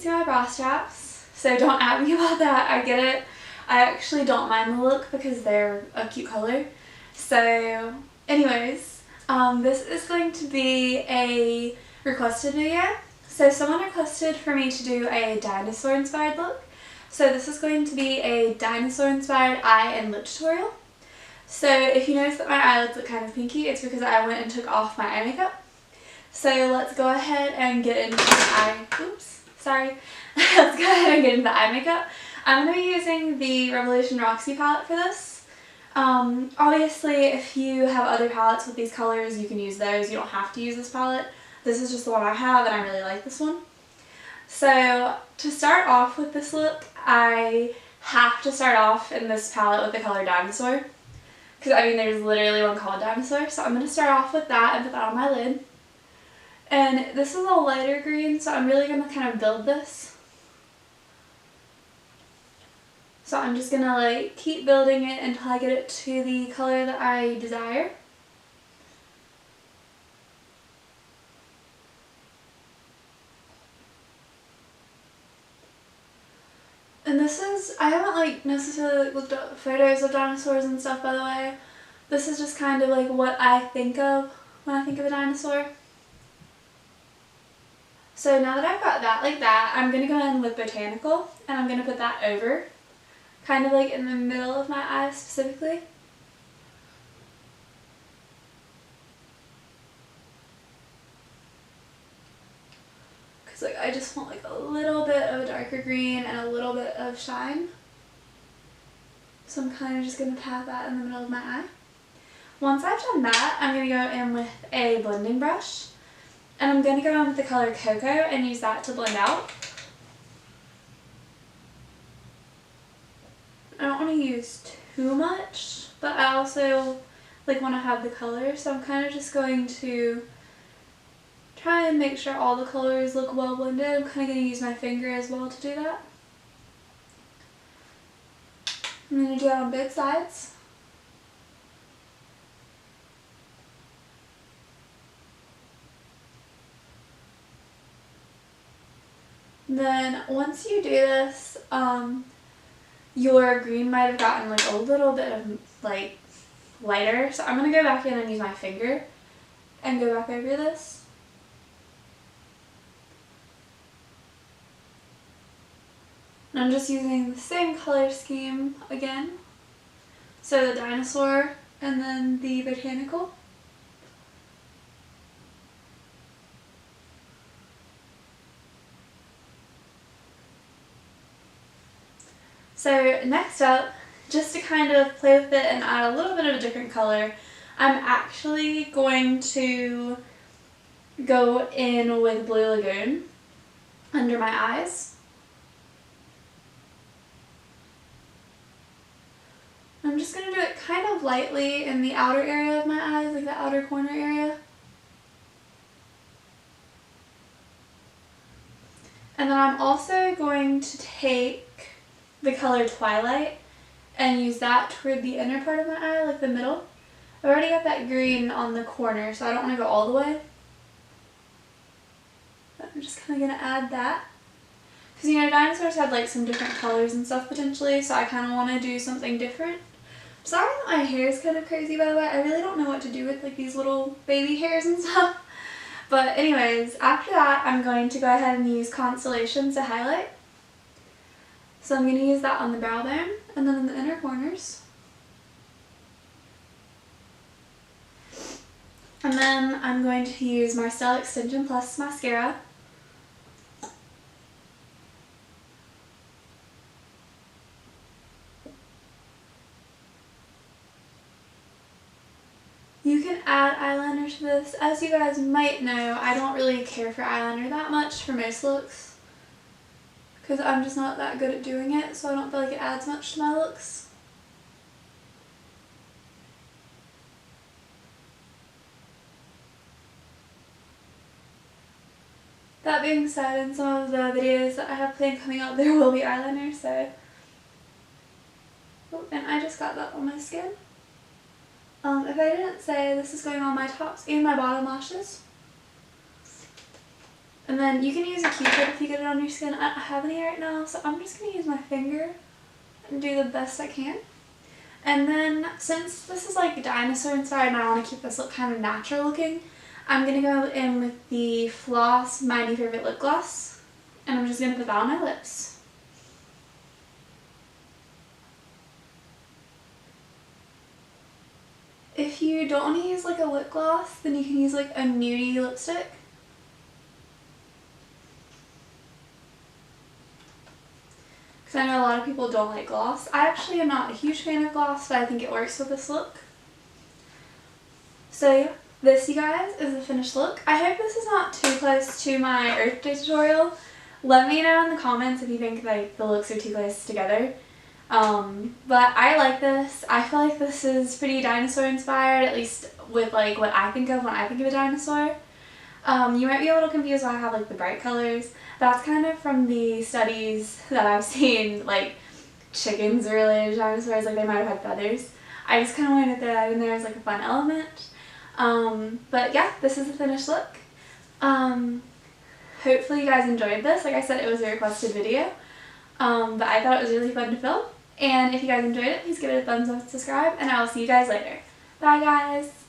see my bra straps, so don't at me about that. I get it. I actually don't mind the look because they're a cute color. So anyways, this is going to be a requested video. So someone requested for me to do a dinosaur inspired look. So this is going to be a dinosaur inspired eye and lip tutorial. So if you notice that my eyelids look kind of pinky, it's because I went and took off my eye makeup. So let's go ahead and get into the eye, oops, sorry. Let's go ahead and get into the eye makeup. I'm going to be using the Revolution Roxy palette for this. Obviously if you have other palettes with these colors, you can use those. You don't have to use this palette. This is just the one I have and I really like this one. So to start off with this look, I have to start off in this palette with the color Dinosaur. Because I mean there's literally one called Dinosaur. So I'm going to start off with that and put that on my lid. And this is a lighter green, so I'm really going to kind of build this. So I'm just going to like keep building it until I get it to the color that I desire. And this is, I haven't like necessarily looked up photos of dinosaurs and stuff, by the way. This is just kind of like what I think of when I think of a dinosaur. So now that I've got that like that, I'm going to go in with Botanical and I'm going to put that over, kind of like in the middle of my eye specifically. Because like I just want like a little bit of a darker green and a little bit of shine. So I'm kind of just going to pat that in the middle of my eye. Once I've done that, I'm going to go in with a blending brush. And I'm going to go in with the color Cocoa and use that to blend out. I don't want to use too much, but I also like want to have the color, so I'm kind of just going to try and make sure all the colors look well blended. I'm kind of going to use my finger as well to do that. I'm going to do that on both sides. Then once you do this, your green might have gotten like a little bit of like lighter. So I'm going to go back in and use my finger and go back over this. And I'm just using the same color scheme again. So the Dinosaur and then the Botanical. So next up, just to kind of play with it and add a little bit of a different color, I'm actually going to go in with Blue Lagoon under my eyes. I'm just going to do it kind of lightly in the outer area of my eyes, like the outer corner area. And then I'm also going to take the color Twilight and use that toward the inner part of my eye, like the middle. I've already got that green on the corner, so I don't want to go all the way. But I'm just kind of going to add that. Because, you know, dinosaurs had like some different colors and stuff potentially, so I kind of want to do something different. I'm sorry that my hair is kind of crazy, by the way. I really don't know what to do with like these little baby hairs and stuff. But anyways, after that, I'm going to go ahead and use Constellations to highlight. So I'm going to use that on the brow bone and then in the inner corners. And then I'm going to use Marcel Extension Plus mascara. You can add eyeliner to this. As you guys might know, I don't really care for eyeliner that much for most looks. Because I'm just not that good at doing it, so I don't feel like it adds much to my looks. That being said, in some of the videos that I have planned coming up, there will be eyeliner, so... Oh, and I just got that on my skin. If I didn't say, this is going on my tops and my bottom lashes. And then you can use a Q-tip if you get it on your skin. I don't have any right now, so I'm just going to use my finger and do the best I can. And then since this is like dinosaur inspired and I want to keep this look kind of natural looking, I'm going to go in with the Floss My New Favorite Lip Gloss. And I'm just going to put that on my lips. If you don't want to use like a lip gloss, then you can use like a nudie lipstick. Because I know a lot of people don't like gloss. I actually am not a huge fan of gloss, but I think it works with this look. So yeah, this, you guys, is the finished look. I hope this is not too close to my Earth Day tutorial. Let me know in the comments if you think like the looks are too close together. But I like this. I feel like this is pretty dinosaur inspired, at least with like what I think of when I think of a dinosaur. You might be a little confused why I have like the bright colors. That's kind of from the studies that I've seen, like chickens are related to dinosaurs, like they might have had feathers. I just kind of wanted to throw that in there as like a fun element. But yeah, this is the finished look. Hopefully you guys enjoyed this. Like I said, it was a requested video. But I thought it was really fun to film. And if you guys enjoyed it, please give it a thumbs up and subscribe, and I will see you guys later. Bye guys!